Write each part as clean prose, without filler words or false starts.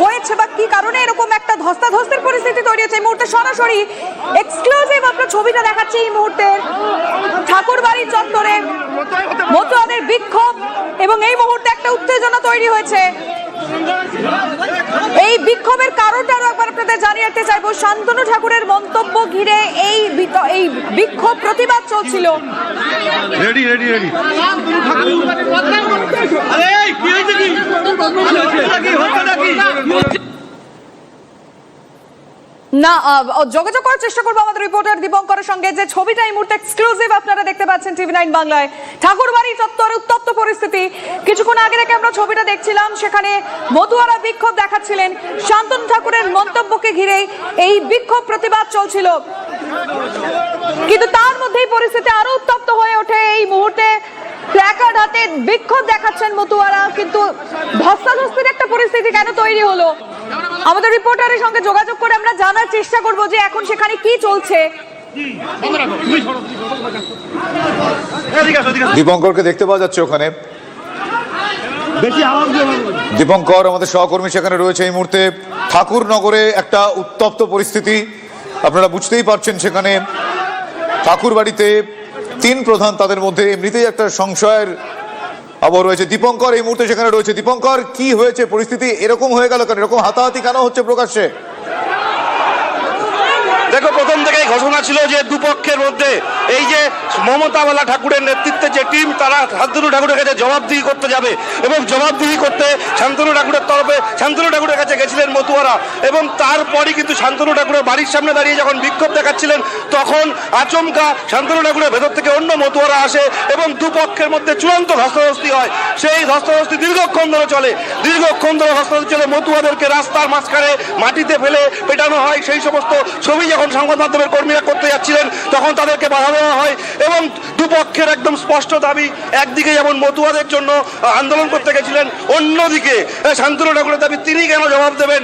হয়েছে বা কি কারণে এরকম একটা ধস্তাধস্তির পরিস্থিতি তৈরি হয়েছে। এই মুহূর্তে সরাসরি এক্সক্লুসিভ আপনার ছবিটা দেখাচ্ছি এই মুহূর্তে ঠাকুরবাড়ি চত্বরে মতুয়াদের বিক্ষোভ এবং এই মুহূর্তে একটা উত্তেজনা তৈরি হয়েছে। এই বিক্ষোভের কারণটা আরো একবার আপনাদের জানিয়ে রাখতে চাইবো, শান্তনু ঠাকুরের মন্তব্য ঘিরে এই বিক্ষোভ প্রতিবাদ চলছিল। না যোগাযোগ করার চেষ্টা করবো আমাদের রিপোর্টার দীপঙ্করের সঙ্গে, যে ছবিটা এই মুহূর্তে এক্সক্লুসিভ আপনারা দেখতে পাচ্ছেন টিভি9 বাংলায়। ঠাকুরবাড়ি চত্বরে উত্তপ্ত পরিস্থিতি। কিছুক্ষণ আগে থেকে আমরা ছবিটা দেখছিলাম, সেখানে মতুয়ারা বিক্ষোভ দেখাচ্ছিলেন। শান্তনু ঠাকুরের মন্তব্যকে ঘিরে এই বিক্ষোভ প্রতিবাদ চলছিল, কিন্তু তার মধ্যেই পরিস্থিতি আরো উত্তপ্ত হয়ে ওঠে। এই মুহূর্তে প্ল্যাকার্ড হাতে বিক্ষোভ দেখাচ্ছেন মতুয়ারা, কিন্তু ধস্তাধস্তির একটা পরিস্থিতি কেন তৈরি হলো আমাদের রিপোর্টারের সঙ্গে যোগাযোগ করে আমরা জানার চেষ্টা করব যে এখন সেখানে কি চলছে। দীপঙ্করকে দেখতে পাওয়া যাচ্ছে ওখানে। দীপঙ্কর আমাদের সহকর্মী সেখানে রয়েছে এই মুহূর্তে। ঠাকুরনগরে একটা উত্তপ্ত পরিস্থিতি আপনারা বুঝতেই পারছেন। সেখানে ঠাকুরবাড়িতে তিন প্রধান, তাদের মধ্যে এমনিতেই একটা সংশয়ের আবহ রয়েছে। দীপঙ্কর এই মুহূর্তে সেখানে রয়েছে। দীপঙ্কর, কি হয়েছে পরিস্থিতি, এরকম হয়ে গেল কেন, এরকম হাতাহাতি কেন হচ্ছে প্রকাশ্যে? দেখো, প্রথম থেকেই ঘোষণা ছিল যে দুপক্ষের মধ্যে এই যে মমতাওয়ালা ঠাকুরের নেতৃত্বে যে টিম, তারা শান্তনু ঠাকুরের কাছে জবাবদিহি করতে যাবে এবং জবাবদিহি করতে শান্তনু ঠাকুরের তরফে শান্তনু ঠাকুরের কাছে গেছিলেন মতুয়ারা। এবং তারপরই কিন্তু শান্তনু ঠাকুরের বাড়ির সামনে দাঁড়িয়ে যখন বিক্ষোভ দেখাচ্ছিলেন, তখন আচমকা শান্তনু ঠাকুরের ভেতর থেকে অন্য মতুয়ারা আসে এবং দুপক্ষের মধ্যে চূড়ান্ত ধস্তাধস্তি হয়। সেই ধস্তাধস্তি দীর্ঘক্ষণ ধরে চলে। মতুয়াদেরকে রাস্তার মাঝখানে মাটিতে ফেলে পেটানো হয়। সেই সমস্ত ছবি যখন সংবাদ মাধ্যমের কর্মীরা করতে যাচ্ছিলেন, তখন তাদেরকে বাধা দেওয়া হয় এবং দুপক্ষের একদম স্পষ্ট দাবি, একদিকে যেমন মতুয়াদের জন্য আন্দোলন করতে গেছিলেন, অন্যদিকে শান্তনু ঠাকুরের দাবি তিনি কেন জবাব দেবেন,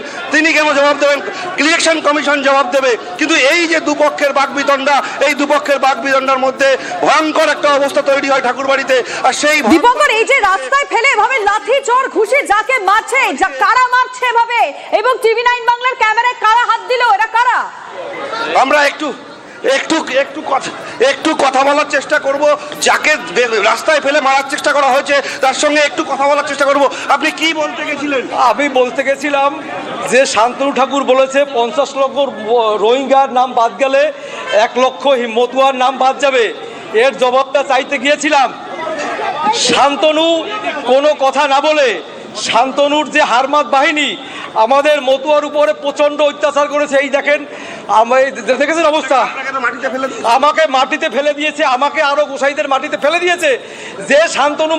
ইলেকশন কমিশন জবাব দেবে। কিন্তু এই যে দুপক্ষের বাকবিতণ্ডা, এই দুপক্ষের বাকবিতণ্ডার মধ্যে ভয়ঙ্কর একটা অবস্থা তৈরি হয় ঠাকুরবাড়িতে। আর সেই দীপঙ্কর, এই যে রাস্তায় ফেলে এভাবে লাঠি চড় ঘুষি যাকে মারছে, কারা মারছে এভাবে, এবং টিভি9 বাংলার ক্যামেরায় কারা হাত দিল, এরা কারা? আমরা একটু কথা বলার চেষ্টা করব। যাকে রাস্তায় ফেলে মারার চেষ্টা করা হয়েছে তার সঙ্গে একটু কথা বলার চেষ্টা করব। আপনি কি বলতে গেছিলেন? আমি বলতে গেছিলাম যে শান্তনু ঠাকুর বলেছে 50 লক্ষ রোহিঙ্গার নাম বাদ গেলে 1 লক্ষ মতুয়ার নাম বাদ যাবে। এর জবাবটা চাইতে গিয়েছিলাম। শান্তনু কোনো কথা না বলে, শান্তনুর যে হারমাত বাহিনী আমাদের মতুয়ার উপরে প্রচন্ড অত্যাচার করেছে। এই দেখেন, দেখেছেন অবস্থা, আমাকে মাটিতে ফেলে দিয়েছে, আমাকে আরো গোসাইদের মাটিতে ফেলে দিয়েছে। যে শান্তনু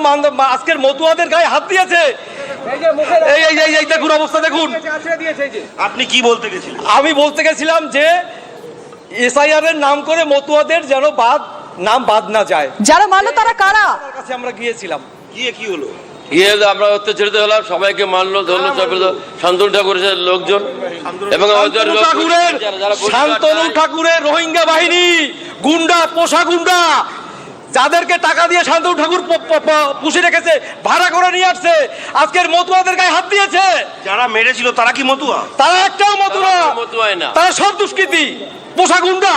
আজকের মতুয়াদের গায়ে হাত দিয়েছে, এই দেখুন অবস্থা দেখুন। আপনি কি বলতে গেছিলেন? আমি বলতে গেছিলাম যে এসআইআর এর নাম করে মতুয়াদের যেন নাম বাদ না যায়। যারা মানলো তারা কারা? কাছে আমরা গিয়েছিলাম, গিয়ে কি হলো? আমরা অত্যাচারিত হলাম, সবাইকে মানলো, ধরলো শান্তনু ঠাকুরের লোকজন এবং শান্তনু ঠাকুরের রোহিঙ্গা বাহিনী গুন্ডা, পোষা গুন্ডা, যাদেরকে টাকা দিয়ে শান্তনু ঠাকুর পুষে রেখেছে, ভাড়া করে নিয়ে আসছে, আজকের মতুয়াদের গায়ে হাত দিয়েছে। যারা মেরেছিল তারা কি মতুয়া? তারা একটাও মতুয়া না, তারা সব দুষ্কৃতী, পোষা গুন্ডা।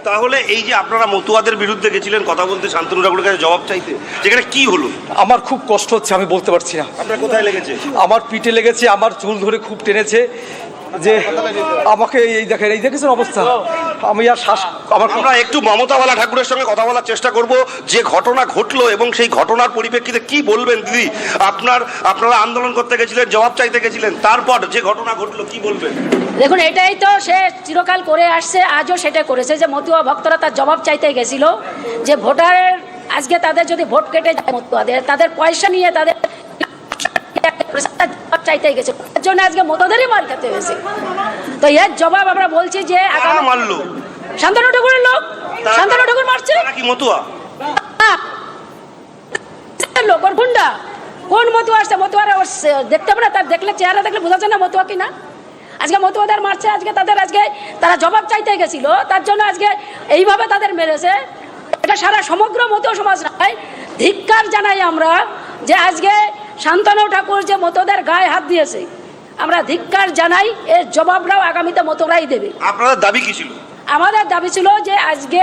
তাহলে এই যে আপনারা মতুয়াদের বিরুদ্ধে গেছিলেন কথা বলতে, শান্তনু ঠাকুরের কাছে জবাব চাইতে, যেখানে কি হলো? আমার খুব কষ্ট হচ্ছে, আমি বলতে পারছি না। আপনার কোথায় লেগেছে? আমার পিঠে লেগেছে, আমার চুল ধরে খুব টেনেছে। যে আমাকে এই দেখেছেন অবস্থা, আমি আর শ্বাস। আমরা একটু মমতাওয়ালা ঠাকুরের সঙ্গে কথা বলার চেষ্টা করব। যে ঘটনা ঘটলো এবং সেই ঘটনার পরিপ্রেক্ষিতে কি বলবেন দিদি? আপনারা আন্দোলন করতে গেছিলেন, জবাব চাইতে গেছিলেন, তারপর যে ঘটনা ঘটলো কি বলবেন? দেখুন, এটাই তো সে চিরকাল করে আসছে, আজও সেটা করেছে যে মতুয়া ভক্তরা তার জবাব চাইতে গেছিল যে ভোটারের আজকে তাদের যদি ভোট কেটে যায়, মতুয়াদের তাদের পয়সা নিয়ে তাদের চাইতে গেছে, তার জন্য আজকে মতুয়াদেরই মার খেতে হয়েছে। তো এর জবাব আমরা বলছি যে মারলো শান্তনু ঠাকুরের লোক, শান্তনু ঠাকুর মারছে নাকি মতুয়া লোক, ওর গুন্ডা। কোন মতুয়া আসছে? মতুয়ারা দেখতে পারে, তার দেখলে চেহারা দেখলে বোঝা যায় না মতুয়া কিনা। আজকে মতুয়াদের মারছে, তারা জবাব চাইতে গেছিল, তার জন্য আজকে এইভাবে তাদের মেরেছে। এটা সারা সমগ্র মতুয়া সমাজ নয়, ধিক্কার জানাই আমরা যে আজকে শান্তনু ঠাকুর যে মতুয়াদের গায়ে হাত দিয়েছে, আমরা ধিক্কার জানাই, এর জবাবরাও আগামীতে মতোরাই দেবে। আপনাদের দাবি কি ছিল? আমাদের দাবি ছিল যে আজকে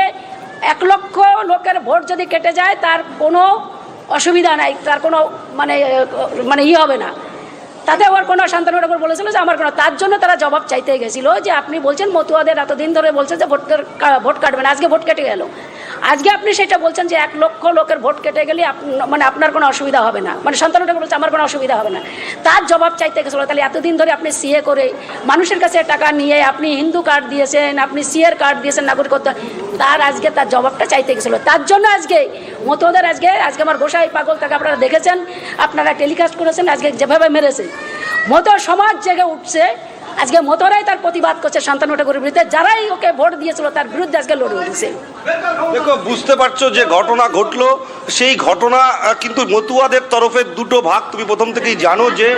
1 লক্ষ লোকের ভোট যদি কেটে যায় তার কোনো অসুবিধা নাই, তার কোনো মানে হবে না, তাতে আমার কোনো শান্তনু ঠাকুর বলেছিল যে আমার কোনো, তার জন্য তারা জবাব চাইতে গেছিল যে আপনি বলছেন মতুয়াদের এতদিন ধরে বলছেন যে ভোট কাটবেন, আজকে ভোট কেটে গেল, আজকে আপনি সেটা বলছেন যে 1 লক্ষ লোকের ভোট কেটে গেলে আপনার কোনো অসুবিধা হবে না, শান্তনু ঠাকুর বলছে আমার কোনো অসুবিধা হবে না, তার জবাব চাইতে গেছিল। তাহলে এতদিন ধরে আপনি সিএ করে মানুষের কাছে টাকা নিয়ে আপনি হিন্দু কার্ড দিয়েছেন, আপনি সিএর কার্ড দিয়েছেন নাগরিকত্ব, তার জবাবটা চাইতে গেছিল। তার জন্য আজকে মতুয়াদের আজকে আমার গোসাই পাগল তাকে আপনারা দেখেছেন, আপনারা টেলিকাস্ট করেছেন, আজকে যেভাবে মেরেছে মতুয়া সমাজ জেগে উঠছে, আজকে মতুয়ারাই তার প্রতিবাদ করছে শান্তনু ঠাকুরের বিরুদ্ধে, যারাই ওকে ভোট দিয়েছিল তার বিরুদ্ধে আজকে লড়ে উঠেছে। দেখো, বুঝতে পারছো যে ঘটনা ঘটলো, সেই ঘটনা কিন্তু মতুয়াদের তরফের দুটো ভাগ তুমি প্রথম থেকেই জানো যে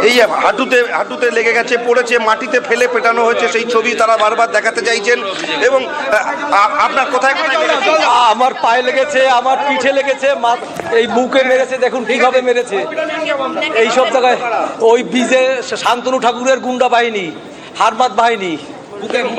এই হাঁটুতে লেগে গেছে, পড়েছে, মাটিতে ফেলে পেটানো হয়েছে, সেই ছবি তারা বারবার দেখাতে চাইছেন। এবং আপনার কোথায় আমার পায়ে লেগেছে, আমার পিঠে লেগেছে, এই বুকে মেরেছে, দেখুন ঠিকভাবে মেরেছে, এই সব জায়গায় ওই বীজে শান্তনু ঠাকুরের গুন্ডা বাহিনী, হারমাত বাহিনী।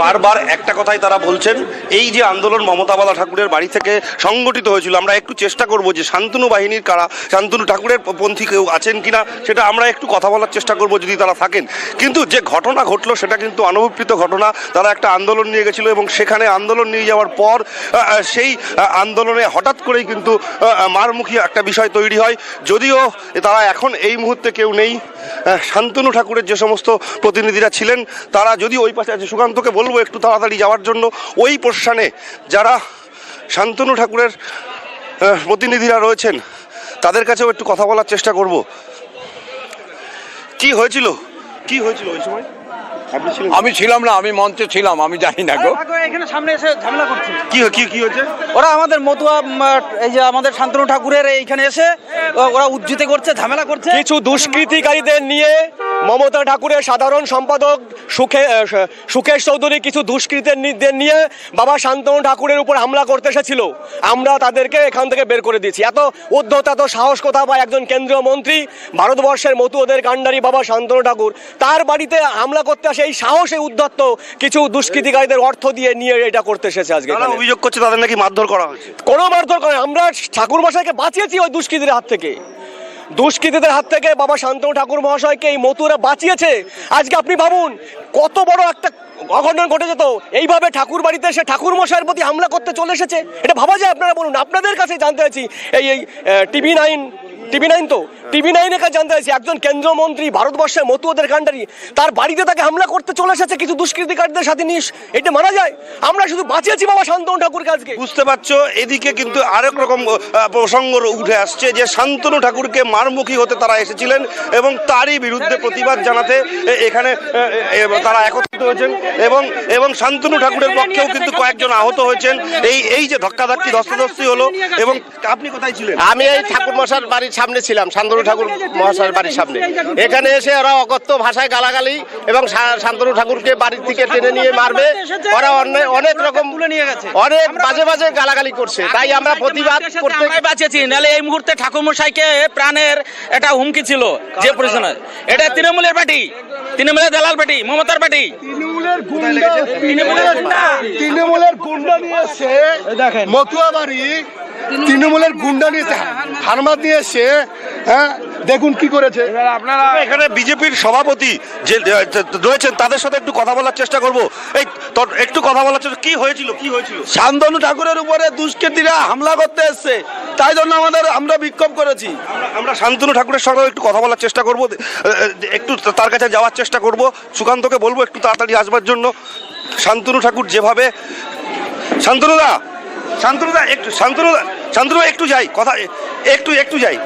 বারবার একটা কথাই তারা বলছেন, এই যে আন্দোলন মমতা বালা ঠাকুরের বাড়ি থেকে সংগঠিত হয়েছিল, আমরা একটু চেষ্টা করব যে শান্তনু বাহিনীর কারা, শান্তনু ঠাকুরের পন্থী কেউ আছেন কিনা সেটা আমরা একটু কথা বলার চেষ্টা করব যদি তারা থাকেন। কিন্তু যে ঘটনা ঘটলো সেটা কিন্তু অনভিপ্রেত ঘটনা। তারা একটা আন্দোলন নিয়ে গেছিল এবং সেখানে আন্দোলন নিয়ে যাওয়ার পর সেই আন্দোলনে হঠাৎ করেই কিন্তু মারমুখী একটা বিষয় তৈরি হয়। যদিও তারা এখন এই মুহূর্তে কেউ নেই, শান্তনু ঠাকুরের যে সমস্ত প্রতিনিধিরা ছিলেন তারা যদি ওই পাশে আছে, সুকান্তকে বলবো একটু তাড়াতাড়ি যাওয়ার জন্য। ওই পোর্শনে যারা শান্তনু ঠাকুরের প্রতিনিধিরা রয়েছেন তাদের কাছেও একটু কথা বলার চেষ্টা করব। কি হয়েছিল ওই সময়? আমি ছিলাম না, আমি মঞ্চে ছিলাম, আমি জানি না গো। এখানে সামনে এসে ঝামেলা করছে। কি হয়েছে? ওরা আমাদের মতুয়া এই যে আমাদের শান্তনু ঠাকুরের এইখানে এসে ওরা উজ্জীতে করছে, ঝামেলা করছে। কিছু দুষ্কৃতিকারীদের নিয়ে মমতা ঠাকুরের সাধারণ সম্পাদক সুকেশ চৌধুরী কিছু দুষ্কৃতীদের নিয়ে বাবা শান্তনু ঠাকুরের উপর হামলা করতে এসেছিল। আমরা তাদেরকে এখান থেকে বের করে দিয়েছি। এত উদ্ধত, এত সাহস কথা বা একজন কেন্দ্রীয় মন্ত্রী, ভারতবর্ষের মতুয়াদের কাণ্ডারি বাবা শান্তনু ঠাকুর, তার বাড়িতে হামলা করতে আসে এই সাহসে উদ্ধত কিছু দুষ্কৃতিকারীদের অর্থ দিয়ে নিয়ে এটা করতে এসেছে। আজকে অভিযোগ করছে তাদের নাকি মারধর করা হয়েছে। কোনো মারধর করে, আমরা ঠাকুর মশাইকে বাঁচিয়েছি ওই দুষ্কৃতীদের হাত থেকে। দুষ্কৃতীদের হাত থেকে বাবা শান্তনু ঠাকুর মহাশয়কে এই মতুয়ারা বাঁচিয়েছে। আজকে আপনি ভাবুন কত বড় একটা অঘটন ঘটে যেত, এইভাবে ঠাকুর বাড়িতে এসে ঠাকুর মশাইয়ের প্রতি হামলা করতে চলে এসেছে। এটা ভাবা যায়? আপনারা বলুন, আপনাদের কাছে জানতে চাইছি, এই টিভি নাইনের কাছে জানতে চাইছি, একজন কেন্দ্রমন্ত্রী, ভারতবর্ষের মতুয়াদের কাণ্ডারি, তার বাড়িতে তাকে হামলা করতে চলে এসেছে কিছু দুষ্কৃতিকারীদের সাথে নিয়ে। এটা মানা যায়? আমরা শুধু বাঁচিয়েছি বাবা শান্তনু ঠাকুরকে আজকে। বুঝতে পারছো, এদিকে কিন্তু আরেক রকম প্রসঙ্গ উঠে আসছে যে শান্তনু ঠাকুরকে মারমুখী হতে তারা এসেছিলেন এবং তারই বিরুদ্ধে প্রতিবাদ জানাতে এখানে তারা একত্রিত হয়েছেন এবং শান্তনু ঠাকুরের পক্ষেও কিন্তু কয়েকজন আহত হয়েছেন। এই যে ধস্তাধস্তি হলো। এবং আপনি কোথায় ছিলেন? আমি এই ঠাকুর মশার বাড়ির সামনে ছিলাম, শান্তনু ঠাকুর মহাশয়ের বাড়ির সামনে। এখানে এসে ওরা অকথ্য ভাষায় গালাগালি এবং শান্তনু ঠাকুরকে বাড়ির থেকে টেনে নিয়ে মারবে, ওরা অনেক রকম অনেক বাজে গালাগালি করছে। তাই আমরা প্রতিবাদ করতে বাঁচিয়েছি, নাহলে এই মুহূর্তে ঠাকুর মশাইকে প্রাণের একটা হুমকি ছিল। যে পরিচালনা এটা তৃণমূলের পার্টি, তৃণমূলের দালাল পার্টি, মমতার পার্টি, তৃণমূলের গুন্ডা নিয়ে এসে মতুয়া বাড়ি, তৃণমূলের গুন্ডা নিয়ে হারমাত নিয়ে এসে, হ্যাঁ দেখুন কি করেছে। আপনারা এখানে বিজেপির সভাপতি যে রয়েছেন তাদের সাথে একটু কথা বলার চেষ্টা করবো। একটু কথা বলার চেষ্টা, কি হয়েছিল? শান্তনু ঠাকুরের উপরে দুষ্কৃতীরা হামলা করতে এসছে, তাই জন্য আমরা বিক্ষোভ করেছি। আমরা শান্তনু ঠাকুরের সঙ্গে একটু কথা বলার চেষ্টা করব, একটু তার কাছে যাওয়ার চেষ্টা করব। সুকান্তকে বলবো একটু তাড়াতাড়ি আসবার জন্য। শান্তনু ঠাকুর যেভাবে, শান্তনুদা একটু যাই, কথা একটু যাই,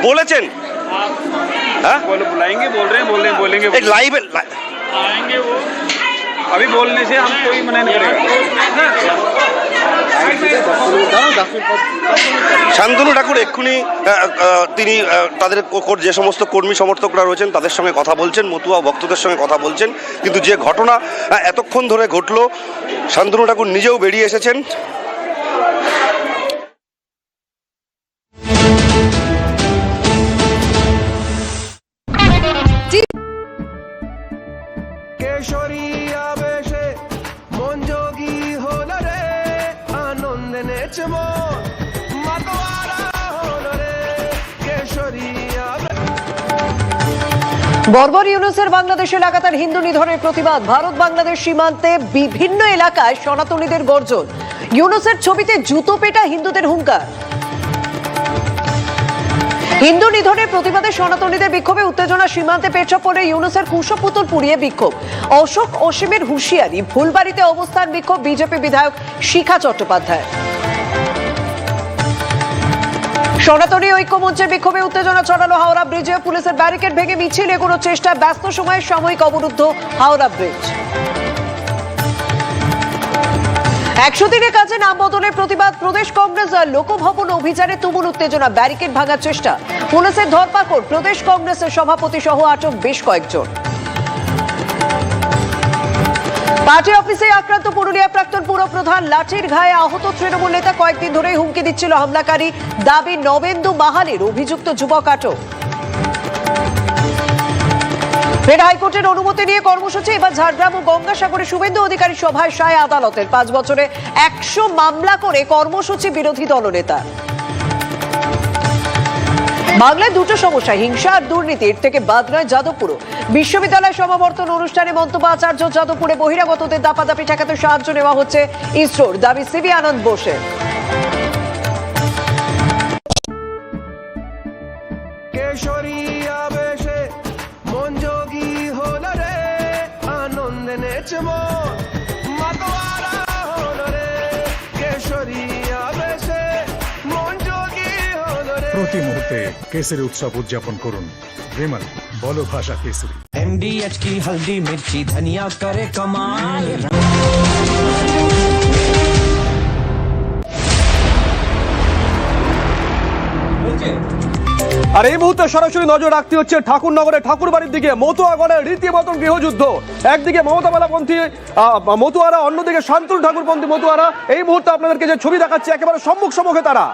বলেছেন হ্যাঁ লাইভে अभी बोलने से हम कोई मना नहीं करेगा। শান্তনু ঠাকুর এক্ষুনি তিনি তাদের যে সমস্ত কর্মী সমর্থকরা রয়েছেন তাদের সঙ্গে কথা বলছেন, মতুয়া ভক্তদের সঙ্গে কথা বলছেন। কিন্তু যে ঘটনা এতক্ষণ ধরে ঘটলো, শান্তনু ঠাকুর নিজেও বেরিয়ে এসেছেন। বর্বর ইউনূসের বাংলাদেশে লাগাতার হিন্দু নিধনের প্রতিবাদ। ভারত বাংলাদেশ সীমান্তে বিভিন্ন এলাকায় সনাতনীদের গর্জন। ইউনূসের ছবিতে জুতো পেটা হিন্দুদের হুঙ্কার। হিন্দু নিধনের প্রতিবাদে সনাতনীদের বিক্ষোভে উত্তেজনা। সীমান্তে পেট্রাপোলে ইউনূসের কুশপুতুল পুড়িয়ে বিক্ষোভ। অশোক অসীমের হুঁশিয়ারি, ফুলবাড়িতে অবস্থান বিক্ষোভ বিজেপি বিধায়ক শিখা চট্টোপাধ্যায়। সনাতনী ঐক্যমঞ্চের বিক্ষোভে উত্তেজনা ছড়ালো হাওড়া ব্রিজে। পুলিশের ব্যারিকেড ভেঙে মিছিল এগোনোর চেষ্টা। ব্যস্ত সময়ে সাময়িক অবরুদ্ধ হাওড়া ব্রিজ। 100 দিনের কাজে নাম বদলের প্রতিবাদ। প্রদেশ কংগ্রেস লোকভবন অভিযানে তুমুল উত্তেজনা, ব্যারিকেড ভাঙার চেষ্টা। পুলিশের ধরপাকড়, প্রদেশ কংগ্রেসের সভাপতি সহ আটক বেশ কয়েকজন। পার্টি অফিসে আক্রান্ত পুরুলিয়া প্রাক্তন পুর প্রধান, লাঠির ঘায়ে আহত তৃণমূল নেতা। কয়েকদিন ধরেই হুমকি দিচ্ছিল হামলাকারী, দাবি নবেন্দু মাহালির। অভিযুক্ত যুবক আটক। ফের হাইকোর্টের অনুমতি নিয়ে কর্মসূচি। এবার ঝাড়গ্রাম ও গঙ্গাসাগরে শুভেন্দু অধিকারী সভায় সায় আদালতের। 5 বছরে 100 মামলা করে কর্মসূচি বিরোধী দলনেতা। বাংলায় দুটো সমস্যা, হিংসা আর দুর্নীতির থেকে বাদ নয় যাদবপুর। বিশ্ববিদ্যালয় সমাবর্তন অনুষ্ঠানে মন্তব্য আচার্য। যাদবপুরে বহিরাগতদের দাপাদাপি ঠেকাতে সাহায্য নেওয়া হচ্ছে ইসরোর, দাবি সিবি আনন্দ বোসের। প্রতি মুহূর্তে কেসরি উৎসব উদযাপন করুন। বিমল, বলো ভাষা কেসরি। MDH की हल्दी मिर्ची धनिया करे कमाल। আর এই মুহূর্তে সরাসরি নজর রাখতে হচ্ছে ঠাকুরনগরে ঠাকুর বাড়ির দিকে। মতুয়াগড়ের রীতিমতন গৃহযুদ্ধ। একদিকে মমতা বালাপন্থী মতুয়ারা, অন্যদিকে শান্তনু ঠাকুরপন্থী মতুয়ারা। এই মুহূর্তে আপনাদেরকে যে ছবি দেখাচ্ছে একেবারে সম্মুখে তারা।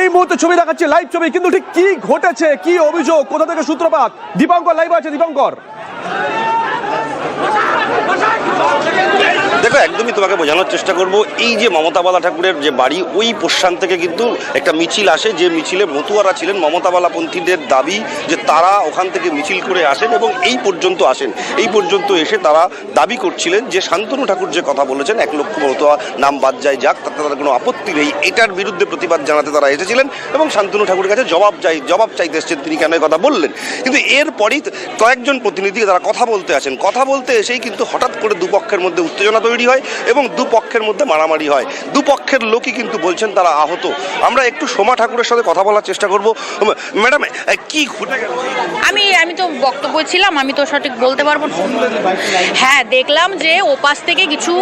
এই মুহূর্তে ছবি দেখাচ্ছে, লাইভ ছবি। কিন্তু ঠিক কি ঘটেছে, কি অভিযোগ, কোথা থেকে সূত্রপাত, দীপঙ্কর লাইভ আছে। দীপঙ্কর, দেখো, একদমই তোমাকে বোঝানোর চেষ্টা করব। এই যে মমতা বালা ঠাকুরের যে বাড়ি, ওই পোস্টান থেকে কিন্তু একটা মিছিল আসে, যে মিছিলে মতুয়ারা ছিলেন। মমতা বালাপন্থীদের দাবি যে তারা ওখান থেকে মিছিল করে আসেন এবং এই পর্যন্ত আসেন। এই পর্যন্ত এসে তারা দাবি করছিলেন যে শান্তনু ঠাকুর যে কথা বলেছেন 1 লক্ষ মতুয়া নাম বাদ যায় যাক, তাতে তাদের কোনো আপত্তি নেই। এটার বিরুদ্ধে প্রতিবাদ জানাতে তারা এসেছিলেন এবং শান্তনু ঠাকুরের কাছে জবাব চাইতে এসেছেন তিনি কেন কথা বললেন। কিন্তু এরপরই কয়েকজন প্রতিনিধি তারা কথা বলতে আসেন। কথা বলতে এসেই কিন্তু হঠাৎ করে দুপক্ষের মধ্যে উত্তেজনা তৈরি হয় এবং দুপক্ষের মধ্যে মারামারি হয়। দুপক্ষের লোকই কিন্তু বলছেন তারা আহত। আমরা একটু সোমা ঠাকুরের সাথে কথা বলার চেষ্টা করব। ম্যাডাম, কি ঘটে গেল? আমি তো বক্তব্য ছিলাম, আমি তো সঠিক বলতে পারবো না। হ্যাঁ, দেখলাম যে ওপাশ থেকে কিছু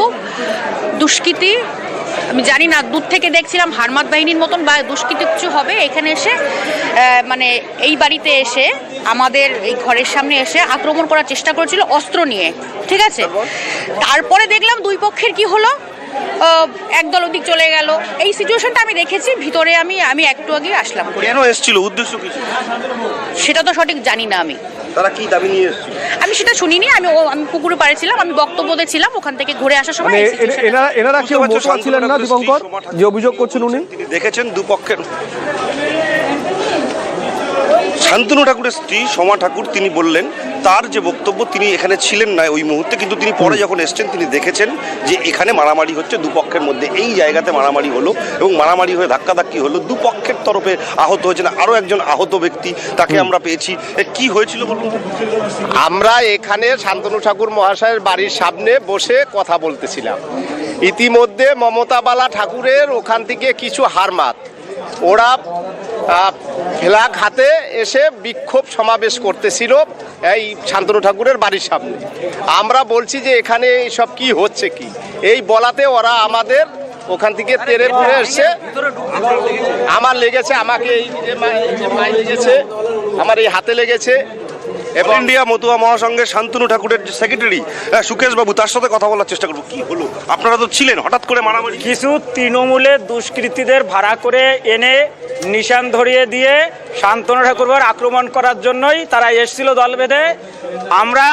দুষ্কৃতী, আমি জানি না, দূর থেকে দেখছিলাম হারমাত বাহিনীর মতন বা দুষ্কৃতী কিছু হবে। এখানে এসে মানে এই বাড়িতে এসে আমাদের এই ঘরের সামনে এসে আক্রমণ করার চেষ্টা করেছিল অস্ত্র নিয়ে, ঠিক আছে। তারপরে দেখলাম দুই পক্ষের কি হলো, একদল ওদিক চলে গেল। এই সিচুয়েশনটা আমি দেখেছি ভিতরে। আমি একটু আগে আসলাম। কেন এসেছিল, উদ্দেশ্য কি ছিল? সেটা তো সঠিক জানি না আমি। তারা কি দাবি নিয়ে এসেছিল আমি সেটা শুনিনি। আমি পুকুরে পাড়ে ছিলাম, আমি বক্তব্য দিয়েছিলাম। ওখান থেকে ঘুরে আসার সময় এনারা কেউ মতুয়া ছিলেন না দীপঙ্কর, যে অভিযোগ করছেন উনি? দেখেছেন দুপক্ষের। শান্তনু ঠাকুরের স্ত্রী সোমা ঠাকুর তিনি বললেন তার যে বক্তব্য, তিনি এখানে ছিলেন না ওই মুহূর্তে, কিন্তু তিনি পরে যখন এসছেন তিনি দেখেছেন যে এখানে মারামারি হচ্ছে দুপক্ষের মধ্যে। এই জায়গাতে মারামারি হলো এবং মারামারি হয়ে ধাক্কাধাক্কি হলো। দুপক্ষের তরফে আহত হয়েছেন আরও একজন আহত ব্যক্তি, তাকে আমরা পেয়েছি। কি হয়েছিল বলুন? আমরা এখানে শান্তনু ঠাকুর মহাশয়ের বাড়ির সামনে বসে কথা বলতেছিলাম। ইতিমধ্যে মমতা বালা ঠাকুরের ওখান থেকে কিছু হারমাত ওরা ফ্ল্যাগ হাতে এসে বিক্ষোভ সমাবেশ করতেছিল এই শান্তনু ঠাকুরের বাড়ির সামনে। আমরা বলছি যে এখানে সব কি হচ্ছে কি, এই বলাতে ওরা আমাদের ওখান থেকে তেড়ে ফুড়ে এসছে। আমার লেগেছে, আমাকে এই যে মাই লেগেছে, আমার এই হাতে লেগেছে। এবং ইন্ডিয়া মতুয়া মহাসংঘের শান্তনু ঠাকুরের যে সেক্রেটারি সুকেশ বাবু, তার সাথে কথা বলার চেষ্টা করবো। কি হলো, আপনারা তো ছিলেন, হঠাৎ করে মারামারি? কিছু তৃণমূলের দুষ্কৃতীদের ভাড়া করে এনে নিশান ধরিয়ে দিয়ে শান্তনু ঠাকুরবার আক্রমণ করার জন্যই তারা এসেছিল দল বেঁধে। আমরা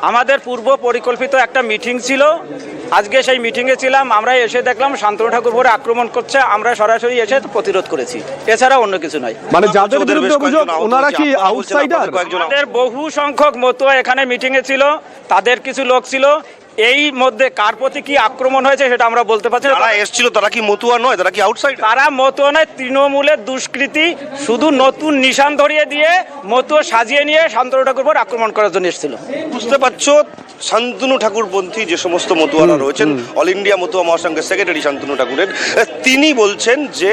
আমাদের পূর্ব পরিকল্পিত একটা মিটিং ছিল, আজকে সেই মিটিংয়ে ছিলাম। আমরা এসে দেখলাম শান্তনু ঠাকুর উপরে আক্রমণ করছে, আমরা সরাসরি এসে প্রতিরোধ করেছি, এছাড়া অন্য কিছু নয়। মানে যাদের বিরুদ্ধে অভিযোগ ওনারা কি আউটসাইডার? আমাদের বহু সংখ্যক মতুয়া এখানে মিটিংয়ে ছিল, তাদের কিছু লোক ছিল। এই মধ্যে কার প্রতি কি আক্রমণ হয়েছে সেটা আমরা বলতে পারছি না। যারা এসেছিল তারা কি মতুয়া নয়, তারা কি আউটসাইড? তারা মতুয়া নয়, তৃণমূলের দুষ্কৃতী, শুধু নতুন নিশান ধরিয়ে দিয়ে মতুয়া সাজিয়ে নিয়ে শান্তনু ঠাকুর উপর আক্রমণ করার জন্য এসেছিল। বুঝতে পারছো, শান্তনু ঠাকুরপন্থী যে সমস্ত মতুয়ারা রয়েছেন, অল ইন্ডিয়া মতুয়া মহাসংঘের সেক্রেটারি শান্তনু ঠাকুরের, তিনি বলছেন যে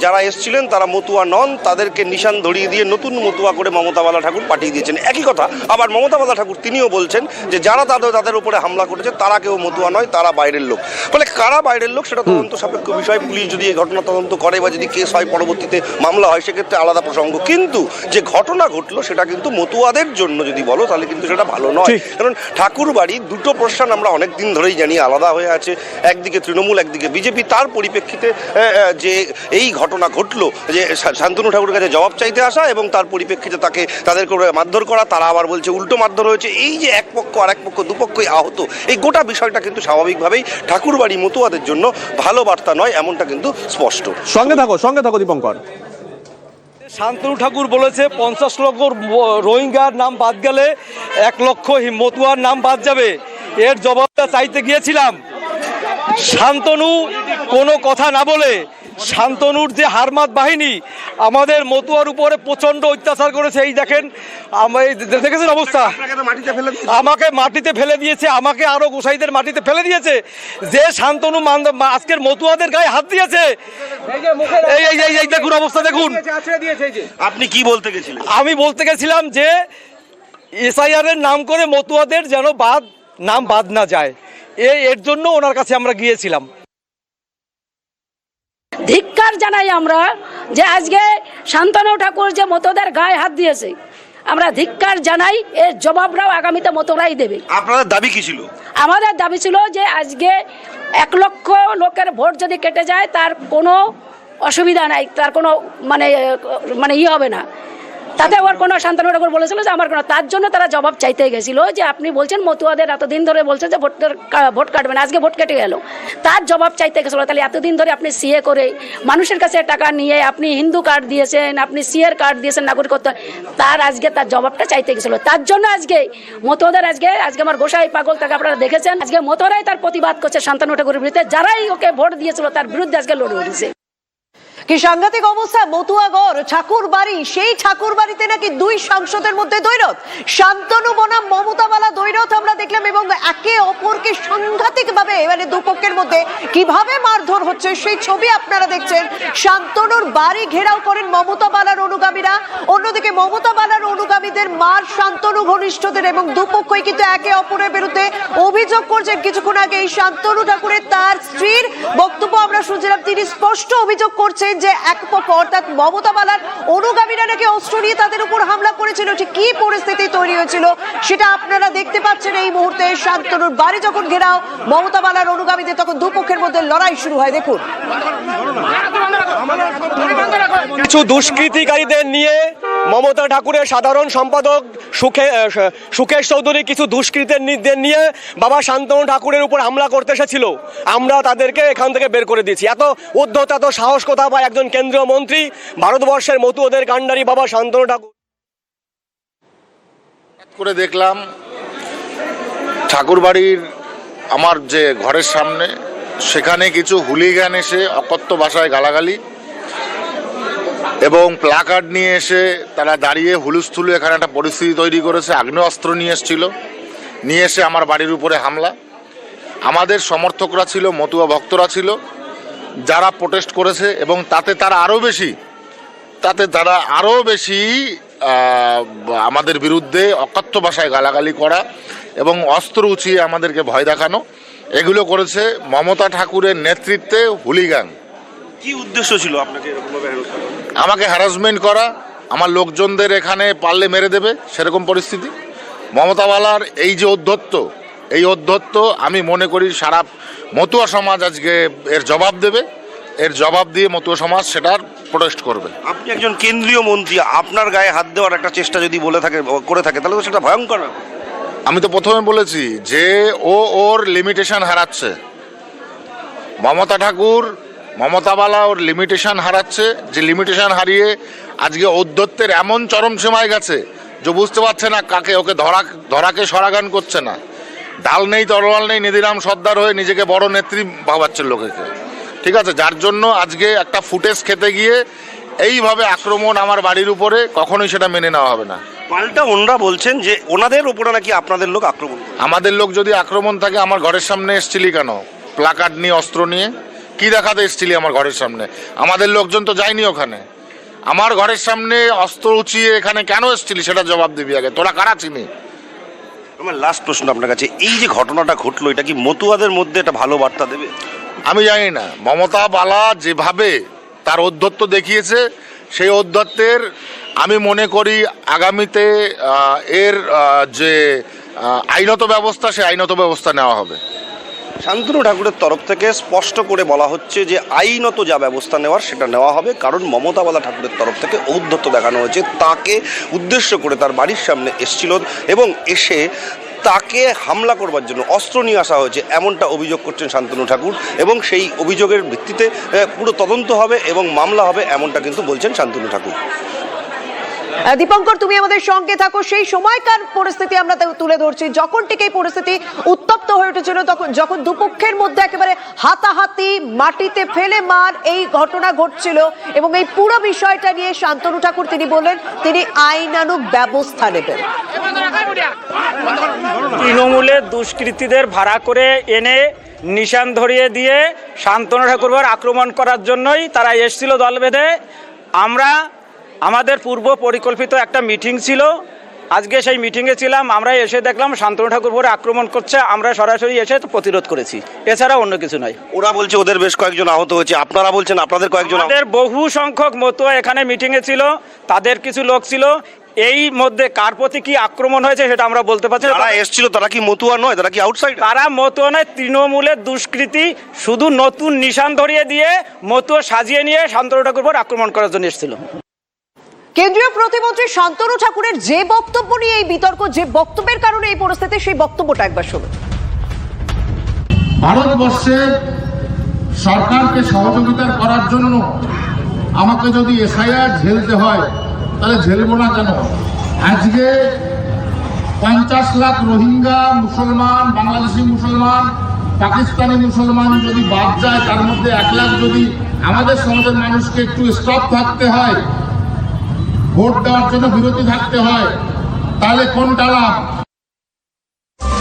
যারা এসেছিলেন তারা মতুয়া নন, তাদেরকে নিশান ধরিয়ে দিয়ে নতুন মতুয়া করে মমতা বালা ঠাকুর পাঠিয়ে দিয়েছেন। একই কথা আবার মমতা বালা ঠাকুর তিনিও বলছেন যে যারা তাদের উপরে হামলা করেছে তারা কেউ মতুয়া নয়, তারা বাইরের লোক। ফলে কারা বাইরের লোক সেটা তদন্ত সাপেক্ষ বিষয়। পুলিশ যদি এই ঘটনা তদন্ত করে বা যদি কেস হয়, পরবর্তীতে মামলা হয়, সেক্ষেত্রে আলাদা প্রসঙ্গ। কিন্তু যে ঘটনা ঘটলো সেটা কিন্তু মতুয়াদের জন্য যদি বলো তাহলে কিন্তু সেটা ভালো নয়। কারণ ঠাকুর বাড়ি দুটো প্রশ্ন আমরা অনেক দিন ধরেই জানি আলাদা হয়ে আছে, একদিকে তৃণমূল একদিকে বিজেপি। তার পরিপ্রেক্ষিতে যে এই ঘটনা ঘটলো, যে শান্তনু ঠাকুরের কাছে জবাব চাইতে আসা এবং তার পরিপ্রেক্ষিতে তাদেরকে মারধর করা, তারা আবার বলছে উল্টো মারধর হয়েছে। এই যে এক পক্ষ আর এক পক্ষ দুপক্ষই আহত, এই গোটা বিষয়টা কিন্তু স্বাভাবিকভাবেই ঠাকুর বাড়ি মতুয়াদের জন্য ভালো বার্তা নয়, এমনটা কিন্তু স্পষ্ট। সঙ্গে থাকো দীপঙ্কর। শান্তনু ঠাকুর বলেছে 50 লক্ষ রোহিঙ্গার নাম বাদ গেলে 1 লক্ষ মতুয়ার নাম বাদ যাবে। এর জবাবটা চাইতে গিয়েছিলাম। শান্তনু কোনো কথা না বলে, শান্তনুর যে হারমাত বাহিনী আমাদের মতুয়ার উপরে প্রচন্ড অত্যাচার করেছে। এই দেখেন, দেখেছেন অবস্থা, আমাকে মাটিতে ফেলে দিয়েছে, আমাকে আরো গোসাইদের মাটিতে ফেলে দিয়েছে। যে শান্তনু আজকের মতুয়াদের গায়ে হাত দিয়েছে, এই দেখুন অবস্থা দেখুন। আপনি কি বলতে গেছিলেন? আমি বলতে গেছিলাম যে এসআইআর এর নাম করে মতুয়াদের যেন নাম বাদ না যায়, এর জন্য ওনার কাছে আমরা গিয়েছিলাম। ধিক্কার জানাই আমরা যে আজকে শান্তনু ঠাকুর যে মতোদের গায়ে হাত দিয়েছে, আমরা ধিক্কার জানাই। এর জবাবরাও আগামীতে মতোরাই দেবে। আপনাদের দাবি কি ছিল? আমাদের দাবি ছিল যে আজকে 1 লক্ষ লোকের ভোট যদি কেটে যায় তার কোনো অসুবিধা নাই, তার কোনো মানে হবে না, তাতে ওর কোনো। শান্তনু ঠাকুর বলেছিল যে আমার কোনো, তার জন্য তারা জবাব চাইতে গেছিল যে আপনি বলছেন মতুয়াদের এতদিন ধরে বলছেন যে ভোট কাটবেন, আজকে ভোট কেটে গেল, তার জবাব চাইতে গেছিলো। তাহলে এতদিন ধরে আপনি সিএ করে মানুষের কাছে টাকা নিয়ে আপনি হিন্দু কার্ড দিয়েছেন, আপনি সিএর কার্ড দিয়েছেন নাগরিকত্ব, তার জবাবটা চাইতে গেছিলো। তার জন্য আজকে মতুয়াদের আজকে আমার গোসাই পাগল, তাকে আপনারা দেখেছেন, আজকে মতুয়ারাই তার প্রতিবাদ করছে শান্তনু ঠাকুরের বিরুদ্ধে। যারাই ওকে ভোট দিয়েছিল তার বিরুদ্ধে আজকে লড়ে উঠেছে। কি সাংঘাতিক অবস্থা! মতুয়াগড় ঠাকুর বাড়ি, সেই ঠাকুর বাড়িতে নাকি 2 সাংসদের মধ্যে দ্বৈরথ। শান্তনু বনাম মমতা বালা দ্বৈরথ আমরা দেখলাম, এবং একে অপরকে সাংঘাতিক ভাবে দুপক্ষের মধ্যে কিভাবে মারধর হচ্ছে সেই ছবি আপনারা দেখছেন। শান্তনুর বাড়ি ঘেরাও করেন মমতা বালার অনুগামীরা, অন্যদিকে মমতা বালার অনুগামীদের মার শান্তনু ঘনিষ্ঠদের, এবং দুপক্ষই কিন্তু একে অপরের বিরুদ্ধে অভিযোগ করছেন। কিছুক্ষণ আগে এই শান্তনু ঠাকুরের তার স্ত্রীর বক্তব্য আমরা শুনছিলাম, তিনি স্পষ্ট অভিযোগ করছেন যে এক পক্ষ অর্থাৎ মমতা বালার অনুগামীরা নাকি অস্ত্র নিয়ে তাদের উপর হামলা করেছিল। ঠিক কি পরিস্থিতি তৈরি হয়েছিল সেটা আপনারা দেখতে পাচ্ছেন এই মুহূর্তে। শান্তনুর বাড়ি যখন ঘেরাও মমতা বালার অনুগামীদের, তখন দুপক্ষের মধ্যে লড়াই শুরু হয়। দেখুন, কিছু দুষ্কৃতিকারীদের নিয়ে মমতা ঠাকুরের সাধারণ সম্পাদক সুকেশ চৌধুরী কিছু দুষ্কৃতীদের নিয়ে বাবা শান্তনু ঠাকুরের উপর হামলা করতে এসেছিল। আমরা তাদেরকে এখান থেকে বের করে দিয়েছি। এত উদ্ধত, এত সাহস কথা পায় একজন কেন্দ্রীয় মন্ত্রী, ভারতবর্ষের মতুয়াদের কাণ্ডারি বাবা শান্তনু ঠাকুর। করে দেখলাম ঠাকুর বাড়ির আমার যে ঘরের সামনে, সেখানে কিছু হুলিগান এসে অকথ্য ভাষায় গালাগালি এবং প্লাকার্ড নিয়ে এসে তারা দাঁড়িয়ে হুলুস্থুলু এখানে একটা পরিস্থিতি তৈরি করেছে। আগ্নেয়াস্ত্র নিয়ে এসে আমার বাড়ির উপরে হামলা। আমাদের সমর্থকরা ছিল, মতুয়া ভক্তরা ছিল, যারা প্রোটেস্ট করেছে, এবং তাতে তারা আরও বেশি আমাদের বিরুদ্ধে অকথ্য ভাষায় গালাগালি করা এবং অস্ত্র উঁচিয়ে আমাদেরকে ভয় দেখানো, এগুলো করেছে মমতা ঠাকুরের নেতৃত্বে হুলিগান। কি উদ্দেশ্য ছিল আপনাকে আমাকে হ্যারাসমেন্ট করা, আমার লোকজনদের এখানে পারলে মেরে দেবে, সেরকম পরিস্থিতি। মমতা বালার এই যে অধ্যত্ত আমি মনে করি সারা মতুয়া সমাজ আজকে এর জবাব দেবে। এর জবাব দিয়ে মতুয়া সমাজ সেটার প্রোটেস্ট করবে। আপনি একজন কেন্দ্রীয় মন্ত্রী, আপনার গায়ে হাত দেওয়ার একটা চেষ্টা যদি করে থাকে তাহলে তো সেটা ভয়ঙ্কর। আমি তো প্রথমে বলেছি যে ওর লিমিটেশন হারাচ্ছে। মমতা বালা ওর লিমিটেশন হারাচ্ছে, যে লিমিটেশন হারিয়ে আজকে ঔদ্ধত্যের এমন চরম সীমায় গেছে যে বুঝতে পারছে না কাকে, ওকে ধরাকে সরাগান করছে না। ডাল নেই তরোয়াল নেই, নিধিরাম সর্দার হয়ে নিজেকে বড় নেত্রী ভাবাচ্ছে লোকেকে। ঠিক আছে, যার জন্য আজকে একটা ফুটেজ খেতে গিয়ে এইভাবে আক্রমণ আমার বাড়ির উপরে কখনোই সেটা মেনে নেওয়া হবে না। পাল্টা ওনারা বলছেন যে ওনাদের উপরে নাকি আপনাদের লোক আক্রমণ করে। আমাদের লোক যদি আক্রমণ থাকে আমার ঘরের সামনে এসছিলি কেন? প্লাকার্ড নিয়ে, অস্ত্র নিয়ে কি দেখাতে এসছিলি আমার ঘরের সামনে? আমাদের লোকজন তো যায়নি ওখানে। আমার ঘরের সামনে অস্ত্র উঁচিয়ে এখানে কেন এসছিলি সেটা জবাব দিবি আগে। তোরা কারা চিনি? আমার লাস্ট প্রশ্ন আপনার কাছে, এই যে ঘটনাটা ঘটলো এটা কি মতুয়াদের মধ্যে একটা ভালো বার্তা দেবে? আমি জানি না। মমতা বালা যেভাবে তার ঔদ্ধত্য দেখিয়েছে, সেই ঔদ্ধত্যের আমি মনে করি আগামীতে এর যে আইনত ব্যবস্থা, সেই আইনত ব্যবস্থা নেওয়া হবে। শান্তনু ঠাকুরের তরফ থেকে স্পষ্ট করে বলা হচ্ছে যে আইনত যা ব্যবস্থা নেওয়ার সেটা নেওয়া হবে, কারণ মমতা বালা ঠাকুরের তরফ থেকে ঔদ্ধত্য দেখানো হয়েছে। তাকে উদ্দেশ্য করে তার বাড়ির সামনে এসেছিল এবং এসে তাকে হামলা করবার জন্য অস্ত্র নিয়ে আসা হয়েছে, এমনটা অভিযোগ করছেন শান্তনু ঠাকুর। এবং সেই অভিযোগের ভিত্তিতে পুরো তদন্ত হবে এবং মামলা হবে, এমনটা কিন্তু বলছেন শান্তনু ঠাকুর। দীপঙ্কর, তুমি আমাদের সঙ্গে থাকো। সেই সময়কার পরিস্থিতি আমরা তুলে ধরছি, যখন ঠিক এই পরিস্থিতি উত্তপ্ত হয়ে উঠেছিল, যখন দুপক্ষের মধ্যে একেবারে হাতাহাতি, মাটিতে ফেলে মার এই ঘটনা ঘটছিল, এবং এই পুরো বিষয়টা নিয়ে শান্তনু ঠাকুর তিনি বললেন তিনি আইনানুগ ব্যবস্থা নেবেন। তৃণমূলের দুষ্কৃতীদের ভাড়া করে এনে নিশান ধরিয়ে দিয়ে শান্তনু ঠাকুরবার আক্রমণ করার জন্যই তারা এসেছিল দল বেঁধে। আমাদের পূর্ব পরিকল্পিত একটা মিটিং ছিল, আজকে সেই মিটিংয়ে ছিলাম। আমরা এসে দেখলাম শান্তনু ঠাকুর পরে আক্রমণ করছে, আমরা সরাসরি এসে প্রতিরোধ করেছি, এছাড়া অন্য কিছু নয়। ওরা বলছে ওদের বেশ কয়েকজন আহত হয়েছে, আপনারা বলছেন আপনাদের কয়েকজন। আমাদের বহু সংখ্যক মতুয়া এখানে মিটিংয়ে ছিল, তাদের কিছু লোক ছিল। এই মধ্যে কার প্রতি কি আক্রমণ হয়েছে সেটা আমরা বলতে পারছি না। তারা এসেছিল, তারা কি মতুয়া নয়? তারা কি আউটসাইড? তারা মতুয়া নয়, তৃণমূলের দুষ্কৃতী। শুধু নতুন নিশান ধরিয়ে দিয়ে মতুয়া সাজিয়ে নিয়ে শান্তনু ঠাকুর পর আক্রমণ করার জন্য এসেছিল। কেন্দ্রীয় প্রতিমন্ত্রী শান্তনু ঠাকুরের যে বক্তব্য নিয়ে এই বিতর্ক, যে বক্তব্যের কারণে এই পরিস্থিতি, সেই বক্তব্যটা একবার শুনুন। ভারতবর্ষের সরকারকে সহযোগিতা করার জন্য আমাকে যদি এসআইআর ঝেলতে হয় তাহলে ঝেলবো না কেন? আজকে 50 লাখ রোহিঙ্গা মুসলমান, বাংলাদেশি মুসলমান, পাকিস্তানি মুসলমান যদি বাদ যায়, তার মধ্যে 1 লাখ যদি আমাদের সমাজের মানুষকে একটু স্টপ থাকতে হয়, ভোট দেওয়ার জন্য বিরতি থাকতে হয়, তাহলে কোনটা লাভ?